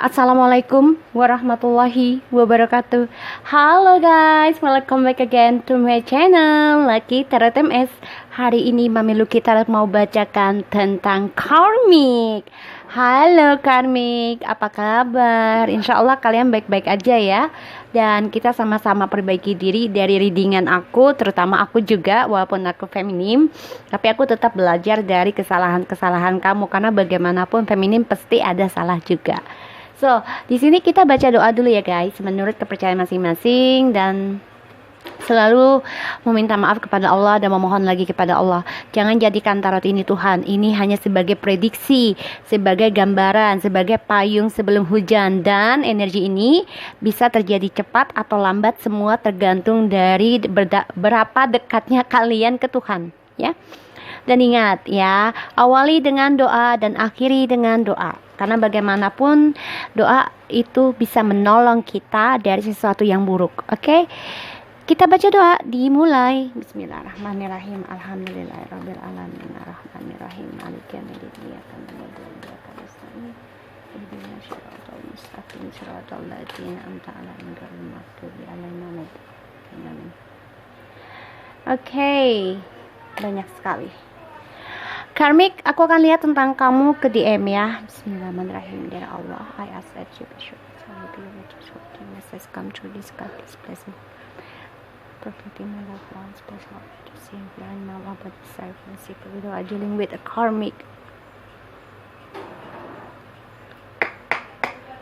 Assalamualaikum warahmatullahi wabarakatuh. Halo guys, welcome back again to my channel Lucky Tarot MS. Hari ini Mami Lucky Tarot mau bacakan tentang karmik. Halo karmik, apa kabar? Insya Allah kalian baik-baik aja ya. Dan kita sama-sama perbaiki diri dari readingan aku. Terutama aku juga, walaupun aku feminim, tapi aku tetap belajar dari kesalahan-kesalahan kamu. Karena bagaimanapun feminim pasti ada salah juga. So, di sini kita baca doa dulu ya guys, menurut kepercayaan masing-masing, dan selalu meminta maaf kepada Allah dan memohon lagi kepada Allah. Jangan jadikan tarot ini Tuhan. Ini hanya sebagai prediksi, sebagai gambaran, sebagai payung sebelum hujan. Dan energi ini bisa terjadi cepat atau lambat, semua tergantung dari berapa dekatnya kalian ke Tuhan, ya. Dan ingat ya, awali dengan doa dan akhiri dengan doa. Karena bagaimanapun doa itu bisa menolong kita dari sesuatu yang buruk. Oke? Kita baca doa, dimulai. Bismillahirrahmanirrahim. Alhamdulillahirabbil alamin. Arrahmanirrahim. Maliki yaumiddin. Iyyaka na'budu wa iyyaka nasta'in. Ihdinas siratal mustaqim. Siratal ladzina an'amta 'alaihim ghairil maghdubi 'alaihim waladdallin. Oke. Banyak sekali. Karmik, aku akan lihat tentang kamu ke DM ya. Bismillahirrahmanirrahim. Dear Allah, I ask that you should be able to show the message come true this God is blessing. Protecting my loved ones, special to see blind my love but desire and seek without dealing with a karmic.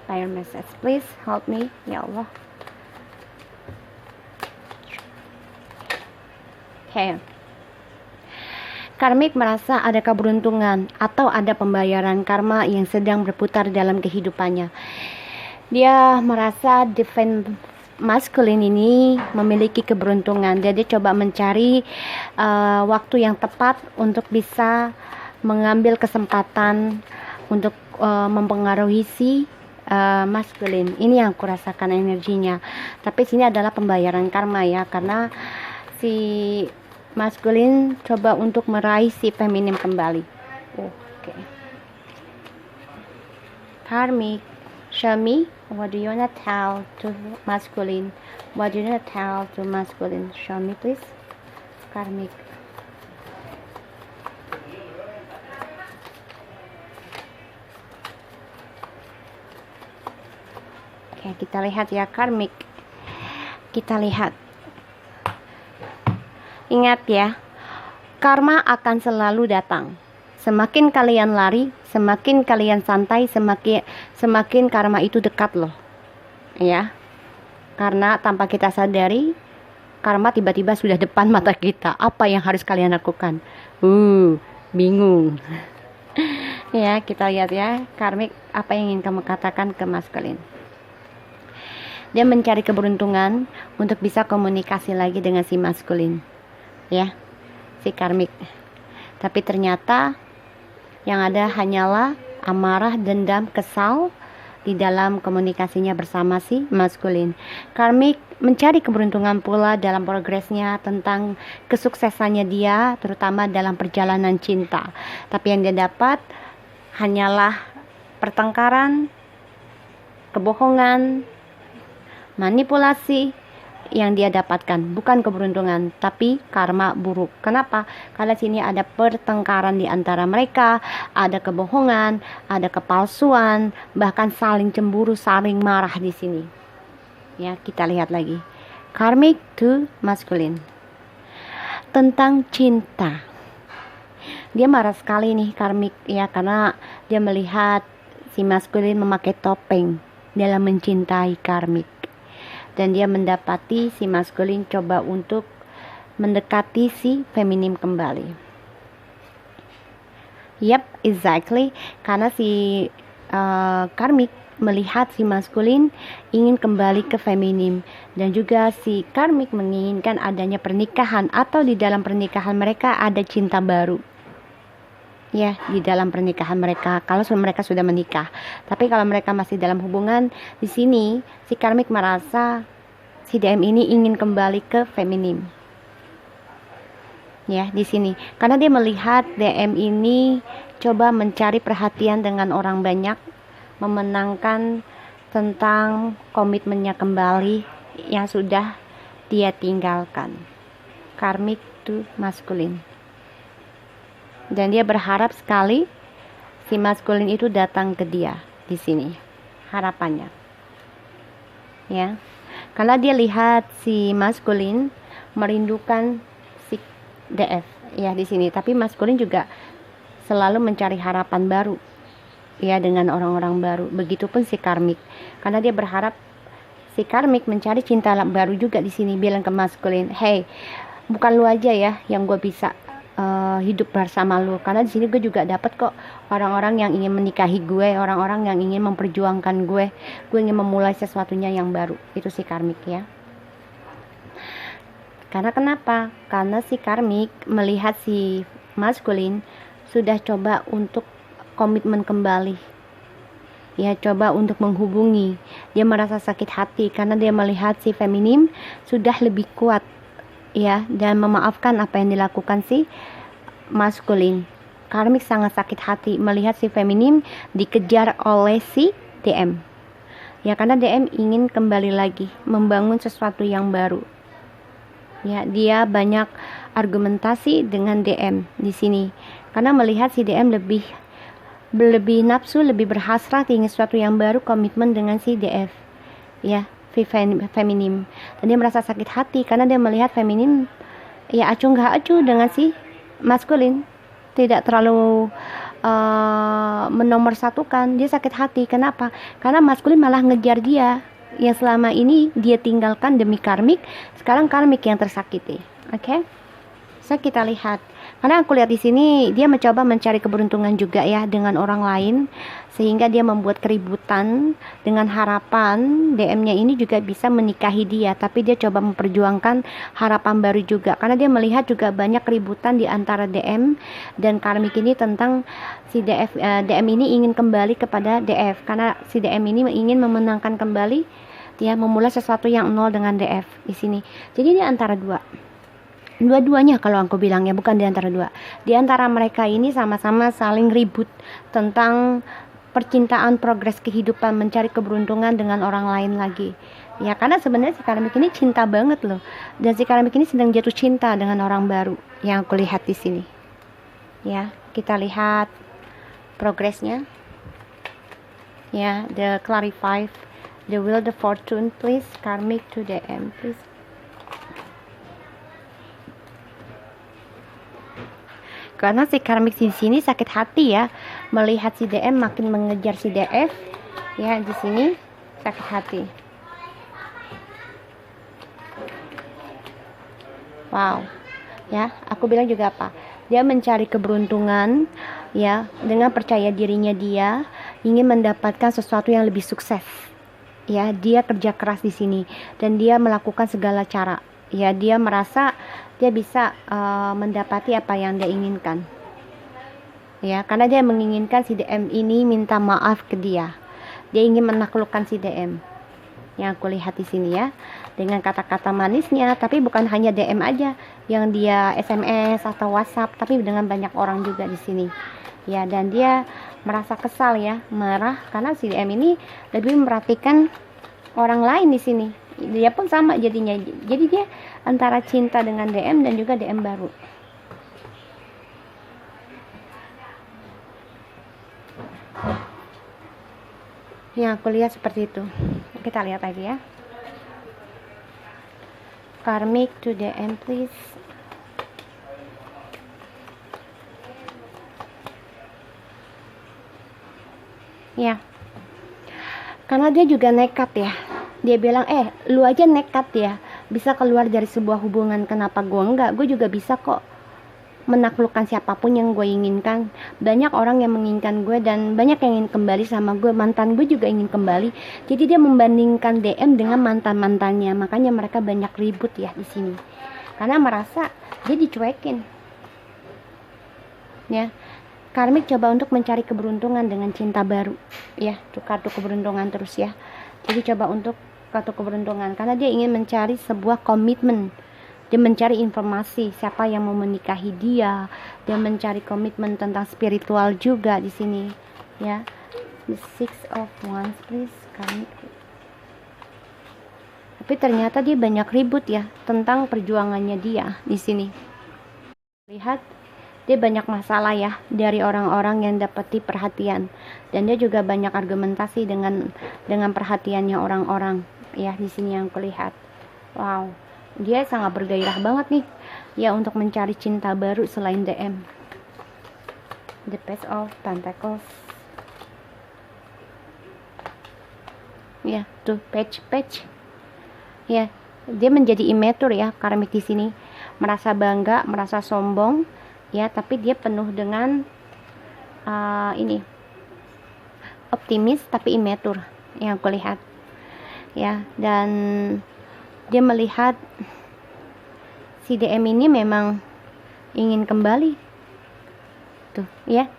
Fire message, please help me, ya Allah. Okay. Karmik merasa ada keberuntungan atau ada pembayaran karma yang sedang berputar dalam kehidupannya. Dia merasa divine masculine ini memiliki keberuntungan. Dia coba mencari waktu yang tepat untuk bisa mengambil kesempatan untuk mempengaruhi si masculine. Ini yang kurasakan energinya. Tapi sini adalah pembayaran karma ya, karena si maskulin coba untuk meraih si feminim kembali. Oke. Karmik, show me what do you wanna tell to masculine? What do you wanna tell to masculine? Show me please. Karmik. Oke, kita lihat ya karmik. Kita lihat. Ingat ya, karma akan selalu datang. Semakin kalian lari, semakin kalian santai, semakin karma itu dekat loh. Ya. Karena tanpa kita sadari, karma tiba-tiba sudah depan mata kita. Apa yang harus kalian lakukan? Bingung. Ya, kita lihat ya, karmik, apa yang ingin kamu katakan ke maskulin. Dia mencari keberuntungan untuk bisa komunikasi lagi dengan si maskulin. Ya, si karmik. Tapi ternyata yang ada hanyalah amarah, dendam, kesal di dalam komunikasinya bersama si maskulin. Karmik mencari keberuntungan pula dalam progresnya tentang kesuksesannya dia, terutama dalam perjalanan cinta. Tapi yang dia dapat hanyalah pertengkaran, kebohongan, manipulasi yang dia dapatkan, bukan keberuntungan, tapi karma buruk. Kenapa? Karena sini ada pertengkaran di antara mereka, ada kebohongan, ada kepalsuan, bahkan saling cemburu, saling marah di sini. Ya, kita lihat lagi. Karmic to masculine. Tentang cinta. Dia marah sekali nih karmik ya, karena dia melihat si masculine memakai topeng dalam mencintai karmik. Dan dia mendapati si maskulin coba untuk mendekati si feminim kembali. Yep, exactly. Karena si karmik melihat si maskulin ingin kembali ke feminim. Dan juga si karmik menginginkan adanya pernikahan, atau di dalam pernikahan mereka ada cinta baru. Ya, di dalam pernikahan mereka, kalau mereka sudah menikah. Tapi kalau mereka masih dalam hubungan, di sini si karmik merasa si DM ini ingin kembali ke feminim. Ya, di sini. Karena dia melihat DM ini coba mencari perhatian dengan orang banyak, memenangkan tentang komitmennya kembali yang sudah dia tinggalkan. Karmic to masculine. Dan dia berharap sekali si maskulin itu datang ke dia di sini. Harapannya. Ya. Karena dia lihat si maskulin merindukan si DF ya di sini. Tapi maskulin juga selalu mencari harapan baru ya dengan orang-orang baru. Begitupun si karmik. Karena dia berharap si karmik mencari cinta baru juga di sini. Bilang ke maskulin, "Hey, bukan lu aja ya yang gue bisa hidup bersama lu, karena di sini gue juga dapat kok orang-orang yang ingin menikahi gue, orang-orang yang ingin memperjuangkan gue ingin memulai sesuatunya yang baru." Itu si karmik ya. Karena kenapa? Karena si karmik melihat si maskulin sudah coba untuk komitmen kembali ya, coba untuk menghubungi. Dia merasa sakit hati karena dia melihat si feminim sudah lebih kuat ya, dan memaafkan apa yang dilakukan si maskulin. Karmik sangat sakit hati melihat si feminim dikejar oleh si DM ya, karena DM ingin kembali lagi membangun sesuatu yang baru ya. Dia banyak argumentasi dengan DM di sini karena melihat si DM lebih nafsu, lebih berhasrat ingin sesuatu yang baru, komitmen dengan si DF ya, feminim. Dan dia merasa sakit hati karena dia melihat feminim ya acuh gak acuh dengan si maskulin, tidak terlalu menomorsatukan. Dia sakit hati. Kenapa? Karena maskulin malah ngejar dia yang selama ini dia tinggalkan demi karmik. Sekarang karmik yang tersakiti. Oke? So kita lihat. Karena aku lihat di sini dia mencoba mencari keberuntungan juga ya dengan orang lain, sehingga dia membuat keributan dengan harapan DM-nya ini juga bisa menikahi dia. Tapi dia coba memperjuangkan harapan baru juga karena dia melihat juga banyak keributan di antara DM dan karmik ini tentang si DM ini ingin kembali kepada DF karena si DM ini ingin memenangkan kembali dia, memulai sesuatu yang nol dengan DF di sini. Jadi ini antara dua-duanya kalau aku bilang ya, bukan di antara dua. Di antara mereka ini sama-sama saling ribut tentang percintaan, progres kehidupan, mencari keberuntungan dengan orang lain lagi. Ya karena sebenarnya si karmik ini cinta banget loh. Dan si karmik ini sedang jatuh cinta dengan orang baru yang aku lihat di sini. Ya, kita lihat progresnya. Ya, the clarify, the will, the fortune, please karmic to DM, please. Karena si karmik di sini sakit hati ya melihat si DM makin mengejar si DF ya, di sini sakit hati. Wow ya, aku bilang juga apa, dia mencari keberuntungan ya dengan percaya dirinya. Dia ingin mendapatkan sesuatu yang lebih sukses ya. Dia kerja keras di sini dan dia melakukan segala cara ya. Dia merasa dia bisa mendapati apa yang dia inginkan ya, karena dia menginginkan si DM ini minta maaf ke dia. Dia ingin menaklukkan si DM yang aku lihat di sini ya, dengan kata-kata manisnya. Tapi bukan hanya DM aja yang dia SMS atau WhatsApp, tapi dengan banyak orang juga di sini ya. Dan dia merasa kesal ya, marah karena si DM ini lebih memperhatikan orang lain di sini. Dia pun sama jadinya. Jadi dia antara cinta dengan DM dan juga DM baru. Ya, aku lihat seperti itu. Kita lihat lagi ya. Karmic to DM, please. Ya. Karena dia juga nekat ya. Dia bilang, lu aja nekat ya bisa keluar dari sebuah hubungan, kenapa gue enggak? Gue juga bisa kok menaklukkan siapapun yang gue inginkan. Banyak orang yang menginginkan gue dan banyak yang ingin kembali sama gue. Mantan gue juga ingin kembali. Jadi dia membandingkan DM dengan mantan-mantannya. Makanya mereka banyak ribut ya di sini. Karena merasa dia dicuekin. Ya. Karmik coba untuk mencari keberuntungan dengan cinta baru. Ya, tuh kartu keberuntungan terus ya. Jadi coba untuk kartu keberuntungan karena dia ingin mencari sebuah komitmen. Dia mencari informasi siapa yang mau menikahi dia. Dia mencari komitmen tentang spiritual juga di sini ya. The 6 of Wands, please Karmik. Tapi ternyata dia banyak ribut ya tentang perjuangannya dia di sini. Lihat, dia banyak masalah ya dari orang-orang yang dapati perhatian, dan dia juga banyak argumentasi dengan perhatiannya orang-orang ya di sini yang kulihat. Wow, dia sangat bergairah banget nih ya untuk mencari cinta baru selain DM. The Page of Pentacles. Ya, tuh page. Ya, dia menjadi immature ya karmik di sini, merasa bangga, merasa sombong ya, tapi dia penuh dengan ini optimis tapi immature yang aku lihat ya. Dan dia melihat si DM ini memang ingin kembali tuh ya,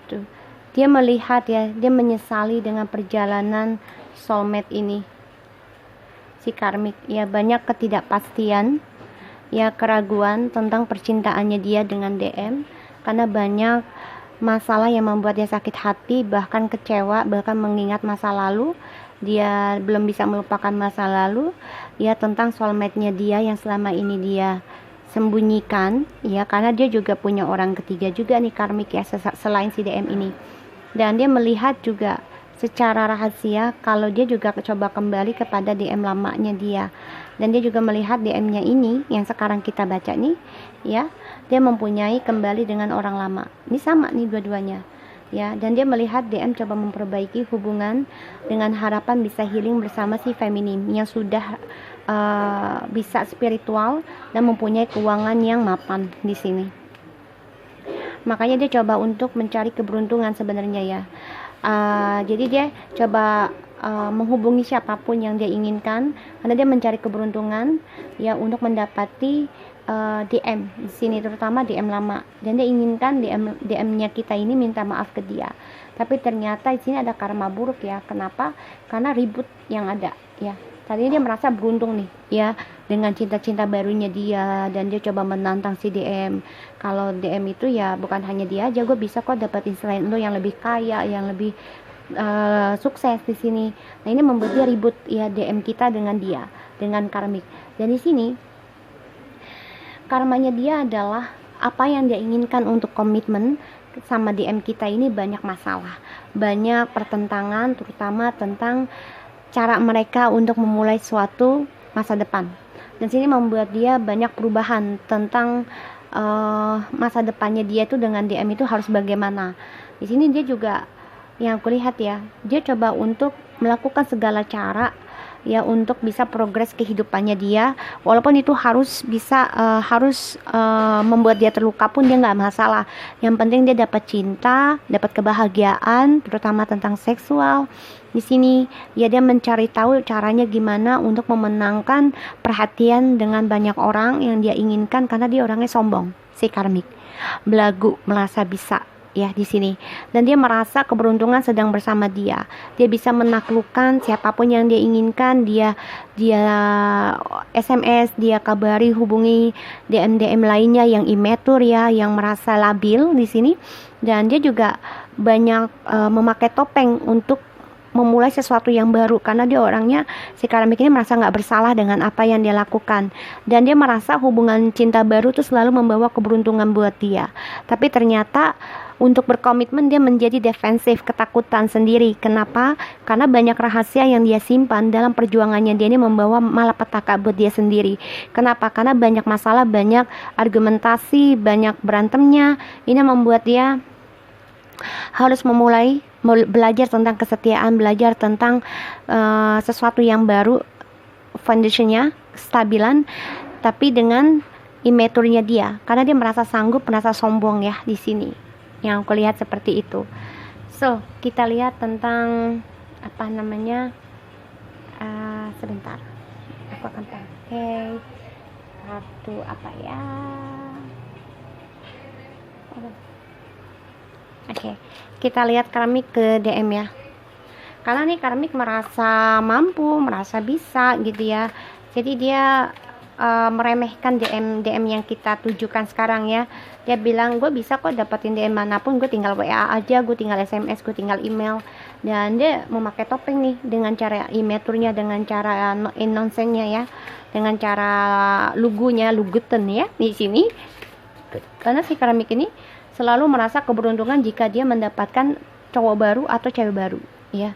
tuh dia melihat ya, dia menyesali dengan perjalanan soulmate ini si karmik ya. Banyak ketidakpastian ya, keraguan tentang percintaannya dia dengan DM, karena banyak masalah yang membuat dia sakit hati, bahkan kecewa, bahkan mengingat masa lalu. Dia belum bisa melupakan masa lalu ya, tentang soulmate-nya dia yang selama ini dia sembunyikan ya, karena dia juga punya orang ketiga juga nih karmik ya selain si DM ini. Dan dia melihat juga secara rahasia kalau dia juga coba kembali kepada DM lamanya dia. Dan dia juga melihat DM-nya ini yang sekarang kita baca nih ya, dia mempunyai kembali dengan orang lama. Ini sama nih dua-duanya ya. Dan dia melihat DM coba memperbaiki hubungan dengan harapan bisa healing bersama si feminim yang sudah bisa spiritual dan mempunyai keuangan yang mapan di sini. Makanya dia coba untuk mencari keberuntungan sebenarnya ya. Jadi dia coba menghubungi siapapun yang dia inginkan, karena dia mencari keberuntungan ya untuk mendapati DM di sini, terutama DM lama. Dan dia inginkan DM-nya kita ini minta maaf ke dia. Tapi ternyata di sini ada karma buruk ya. Kenapa? Karena ribut yang ada ya. Tadinya dia merasa beruntung nih ya dengan cinta-cinta barunya dia, dan dia coba menantang si DM. Kalau DM itu ya bukan hanya dia aja, gue bisa kok dapetin selain lo yang lebih kaya, yang lebih sukses di sini. Nah, ini membuat dia ribut ya DM kita dengan dia, dengan karmik. Dan di sini karmanya dia adalah apa yang dia inginkan untuk komitmen sama DM kita ini banyak masalah, banyak pertentangan, terutama tentang cara mereka untuk memulai suatu masa depan. Dan sini membuat dia banyak perubahan tentang masa depannya dia itu dengan DM itu harus bagaimana. Di sini dia juga yang aku lihat ya, dia coba untuk melakukan segala cara ya untuk bisa progres kehidupannya dia, walaupun itu harus bisa membuat dia terluka pun dia nggak masalah. Yang penting dia dapat cinta, dapat kebahagiaan, terutama tentang seksual. Di sini ya dia mencari tahu caranya gimana untuk memenangkan perhatian dengan banyak orang yang dia inginkan, karena dia orangnya sombong, si karmik, belagu, merasa bisa ya di sini. Dan dia merasa keberuntungan sedang bersama dia. Dia bisa menaklukkan siapapun yang dia inginkan. Dia SMS, dia kabari, hubungi DM lainnya yang immature ya, yang merasa labil di sini. Dan dia juga banyak memakai topeng untuk memulai sesuatu yang baru, karena dia orangnya, si karmik ini merasa nggak bersalah dengan apa yang dia lakukan, dan dia merasa hubungan cinta baru itu selalu membawa keberuntungan buat dia. Tapi ternyata untuk berkomitmen dia menjadi defensif, ketakutan sendiri. Kenapa? Karena banyak rahasia yang dia simpan dalam perjuangannya dia ini membawa malapetaka buat dia sendiri. Kenapa? Karena banyak masalah, banyak argumentasi, banyak berantemnya. Ini membuat dia harus memulai belajar tentang kesetiaan, belajar tentang sesuatu yang baru, foundationnya, kestabilan, tapi dengan immaturenya dia, karena dia merasa sanggup, merasa sombong ya di sini. Yang aku lihat seperti itu. So, kita lihat tentang apa namanya, sebentar, aku akan pakai kartu apa ya. Oke, kita lihat karmik ke DM ya. Karena nih karmik merasa mampu, merasa bisa gitu ya. Jadi dia meremehkan DM yang kita tujukan sekarang ya. Dia bilang gue bisa kok dapetin DM manapun, gue tinggal WA aja, gue tinggal SMS, gue tinggal email. Dan dia memakai topeng nih dengan cara imeturnya, dengan cara nonsennya ya, dengan cara lugunya, lugeten ya di sini. Karena si keramik ini selalu merasa keberuntungan jika dia mendapatkan cowok baru atau cewek baru ya.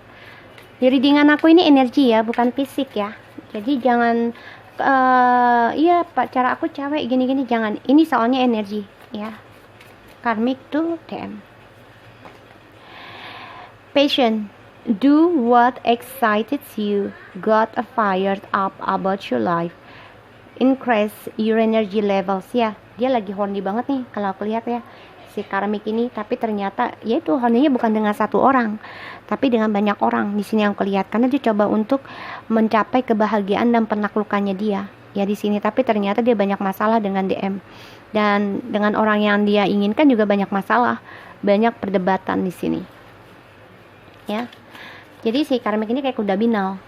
Di readingan aku ini energi ya, bukan fisik ya. Jadi jangan iya pacar aku cewek gini-gini, jangan. Ini soalnya energi ya. Karmic to them. Passion. Do what excites you. Got fired up about your life. Increase your energy levels ya. Dia lagi horny banget nih kalau aku lihat ya, si karmik ini. Tapi ternyata yaitu hornynya bukan dengan satu orang, tapi dengan banyak orang di sini yang aku lihat, karena dia coba untuk mencapai kebahagiaan dan penaklukannya dia ya di sini. Tapi ternyata dia banyak masalah dengan DM, dan dengan orang yang dia inginkan juga banyak masalah, banyak perdebatan di sini ya. Jadi si karmik ini kayak kuda binal.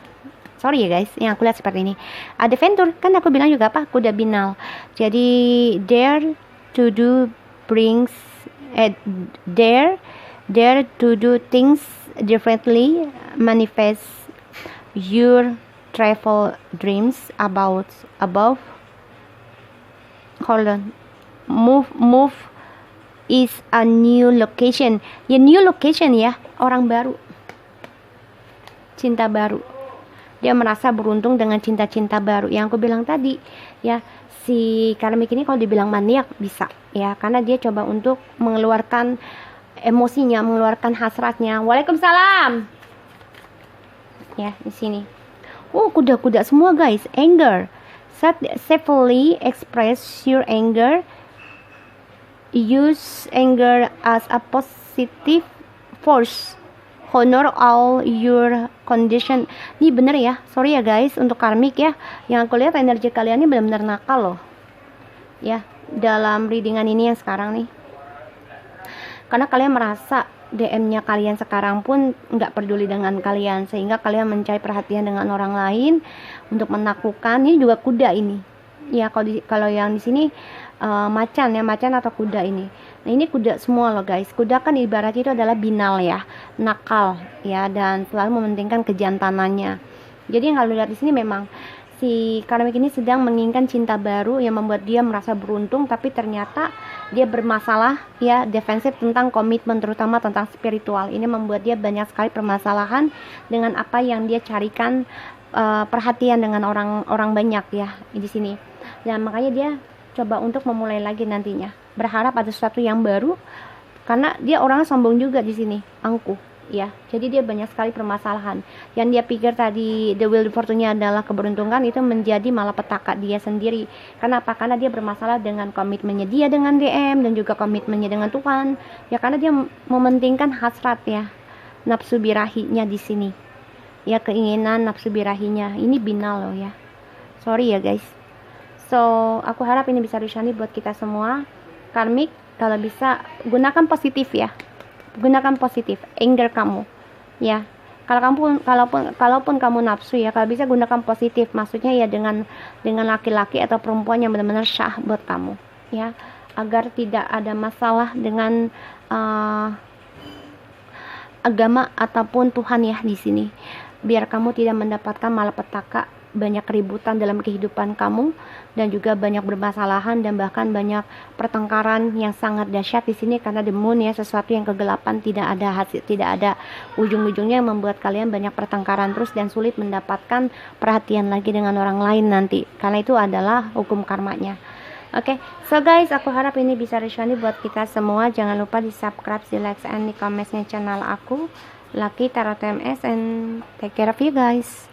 Sorry ya guys, yang aku lihat seperti ini. Adventure, kan aku bilang juga apa, kuda binal. Jadi dare to do brings dare to do things differently, manifest your travel dreams above. Hold on. Move is a new location. Ya, new location ya, orang baru, cinta baru. Dia merasa beruntung dengan cinta-cinta baru yang aku bilang tadi ya. Si karmik ini kalau dibilang maniak bisa ya, karena dia coba untuk mengeluarkan emosinya, mengeluarkan hasratnya. Waalaikumsalam ya di sini. Kuda-kuda semua guys. Anger. Safely express your anger. Use anger as a positive force. Honor all your condition. Ini bener ya, sorry ya guys untuk karmik ya, yang aku lihat energi kalian ini benar-benar nakal loh ya dalam readingan ini yang sekarang nih. Karena kalian merasa DM-nya kalian sekarang pun nggak peduli dengan kalian, sehingga kalian mencari perhatian dengan orang lain untuk menaklukkan. Ini juga kuda ini ya, kalau yang di sini macan ya, macan atau kuda ini. Nah ini kuda semua loh guys. Kuda kan ibarat itu adalah binal ya, nakal ya, dan selalu mementingkan kejantanannya. Jadi yang kalian lihat di sini memang si karmik ini sedang menginginkan cinta baru yang membuat dia merasa beruntung, tapi ternyata dia bermasalah ya, defensif tentang komitmen, terutama tentang spiritual. Ini membuat dia banyak sekali permasalahan dengan apa yang dia carikan, perhatian dengan orang banyak ya di sini. Dan makanya dia coba untuk memulai lagi nantinya, berharap ada sesuatu yang baru, karena dia orangnya sombong juga di sini, angkuh ya. Jadi dia banyak sekali permasalahan. Yang dia pikir tadi the wheel of fortune-nya adalah keberuntungan, itu menjadi malapetaka dia sendiri. Karena apa? Karena dia bermasalah dengan komitmennya dia dengan DM dan juga komitmennya dengan Tuhan ya, karena dia mementingkan hasrat ya, nafsu birahinya di sini ya, keinginan nafsu birahinya. Ini binal loh ya, sorry ya guys. So aku harap ini bisa resonate buat kita semua. Karmik, kalau bisa gunakan positif ya, gunakan positif anger kamu ya. Kalaupun kamu nafsu ya, kalau bisa gunakan positif, maksudnya ya dengan laki-laki atau perempuan yang benar-benar syah buat kamu ya, agar tidak ada masalah dengan agama ataupun Tuhan ya di sini, biar kamu tidak mendapatkan malapetaka, banyak keributan dalam kehidupan kamu, dan juga banyak bermasalahan dan bahkan banyak pertengkaran yang sangat dahsyat di sini. Karena the moon ya, sesuatu yang kegelapan, tidak ada hasil, tidak ada ujung-ujungnya, yang membuat kalian banyak pertengkaran terus dan sulit mendapatkan perhatian lagi dengan orang lain nanti, karena itu adalah hukum karmanya. Oke, so guys, aku harap ini bisa resonate buat kita semua. Jangan lupa di subscribe, di like, and di comment channel aku, Lucky Tarot TMS, and take care of you guys.